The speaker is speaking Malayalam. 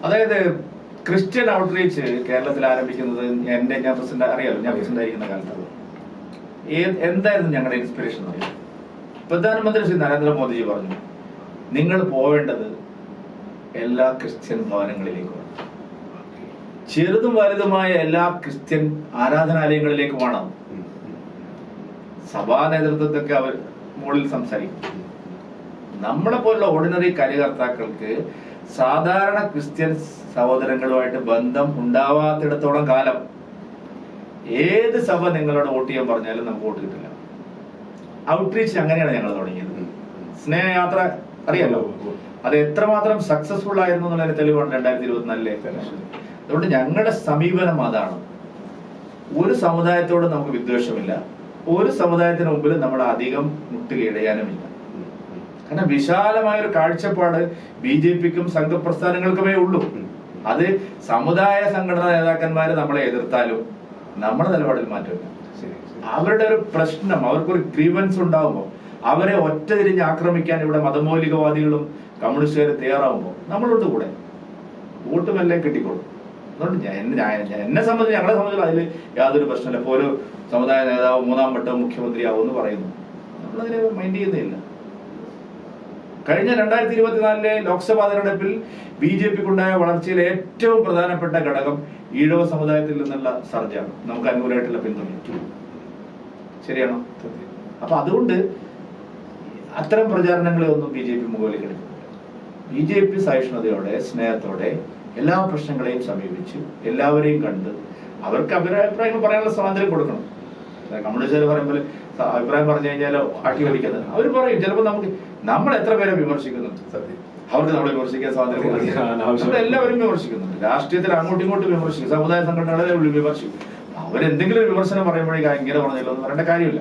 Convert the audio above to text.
അതായത് ക്രിസ്ത്യൻ ഔട്ട്റീച്ച് കേരളത്തിൽ ആരംഭിക്കുന്നത് ഞാൻ പ്രസിഡന്റ് അറിയാലോ, ഞാൻ പ്രസിഡന്റ് ആയിരിക്കുന്ന കാലത്ത് എന്തായിരുന്നു ഞങ്ങളുടെ ഇൻസ്പിറേഷൻ എന്ന് അറിയാം. പ്രധാനമന്ത്രി ശ്രീ നരേന്ദ്രമോദിജി പറഞ്ഞു, നിങ്ങൾ പോവേണ്ടത് എല്ലാ ക്രിസ്ത്യൻ ഭവനങ്ങളിലേക്കുമാണ്, ചെറുതും വലുതുമായ എല്ലാ ക്രിസ്ത്യൻ ആരാധനാലയങ്ങളിലേക്കുമാണ്. സഭാ നേതൃത്വത്തൊക്കെ അവർ മുകളിൽ സംസാരിക്കും. നമ്മളെ പോലുള്ള ഓർഡിനറി കാര്യകർത്താക്കൾക്ക് സാധാരണ ക്രിസ്ത്യൻ സഹോദരങ്ങളുമായിട്ട് ബന്ധം ഉണ്ടാവാത്തിടത്തോളം കാലം ഏത് സഭ നിങ്ങളോട് വോട്ട് ചെയ്യാൻ പറഞ്ഞാലും നമുക്ക് വോട്ട് കിട്ടില്ല. ഔട്ട്റീച്ച് അങ്ങനെയാണ് ഞങ്ങൾ തുടങ്ങിയത്. സ്നേഹയാത്ര അറിയാലോ, അത് എത്രമാത്രം സക്സസ്ഫുൾ ആയിരുന്നു എന്നുള്ളതിന് തെളിവാണ് 2024 ഇലക്ഷൻ. അതുകൊണ്ട് ഞങ്ങളുടെ സമീപനം അതാണ്. ഒരു സമുദായത്തോട് നമുക്ക് വിദ്വേഷമില്ല, ഒരു സമുദായത്തിന് മുമ്പിൽ നമ്മൾ അധികം മുട്ടുകയിടയാനുമില്ല. കാരണം വിശാലമായ ഒരു കാഴ്ചപ്പാട് BJPക്കും സംഘപ്രസ്ഥാനങ്ങൾക്കുമേ ഉള്ളൂ. അത് സമുദായ സംഘടനാ നേതാക്കന്മാര് നമ്മളെ എതിർത്താലും നമ്മുടെ നിലപാടിൽ മാറ്റമില്ല. അവരുടെ ഒരു പ്രശ്നം, അവർക്കൊരു ഗ്രീവൻസ് ഉണ്ടാകുമ്പോൾ അവരെ ഒറ്റ തിരിഞ്ഞ് ആക്രമിക്കാൻ ഇവിടെ മതമൗലികവാദികളും കമ്മ്യൂണിസ്റ്റുകാരും തയ്യാറാവുമ്പോൾ നമ്മളോട് കൂടെ വോട്ടുമെല്ലാം കിട്ടിക്കോളും. അതുകൊണ്ട് എന്നെ സംബന്ധിച്ച്, ഞങ്ങളെ സംബന്ധിച്ച് അതിൽ യാതൊരു പ്രശ്നമില്ല. ഇപ്പോൾ ഒരു സമുദായ നേതാവ് 3ാം വട്ടം മുഖ്യമന്ത്രിയാവും എന്ന് പറയുന്നു, നമ്മളതിനെ മൈൻഡ് ചെയ്യുന്നില്ല. കഴിഞ്ഞ 2024 ലോക്സഭാ തെരഞ്ഞെടുപ്പിൽ BJPക്കുണ്ടായ വളർച്ചയിലെ ഏറ്റവും പ്രധാനപ്പെട്ട ഘടകം ഈഴവ സമുദായത്തിൽ നിന്നുള്ള സർജാണ്, നമുക്ക് അനുകൂലമായിട്ടുള്ള പിന്തുണ. ശരിയാണോ? അപ്പൊ അതുകൊണ്ട് അത്തരം പ്രചാരണങ്ങളെ ഒന്നും BJP മുകളിൽ കിടക്കുന്നില്ല. BJP സഹിഷ്ണുതയോടെ സ്നേഹത്തോടെ എല്ലാ പ്രശ്നങ്ങളെയും സമീപിച്ച് എല്ലാവരെയും കണ്ട് അവർക്ക് അഭിപ്രായങ്ങൾ പറയാനുള്ള സ്വാതന്ത്ര്യം കൊടുക്കണം. കമ്മ്യൂണിസ്റ്റുകാർ പറയുമ്പോൾ അഭിപ്രായം പറഞ്ഞു കഴിഞ്ഞാൽ ആക്കി വലിക്കുന്നത് അവർ പറയും. ചിലപ്പോൾ നമ്മൾ എത്ര പേരെ വിമർശിക്കുന്നുണ്ട്, അവർക്ക് നമ്മളെ വിമർശിക്കാൻ സ്വാതന്ത്ര്യം എല്ലാവരും വിമർശിക്കുന്നുണ്ട്. രാഷ്ട്രീയത്തിൽ അങ്ങോട്ടും ഇങ്ങോട്ടും വിമർശിക്കും, സമുദായ സംഘടനകളെ വിമർശിക്കും. അവരെന്തെങ്കിലും ഒരു വിമർശനം പറയുമ്പോഴേക്കും ഇങ്ങനെ പറഞ്ഞല്ലോ എന്ന് പറയേണ്ട കാര്യമില്ല.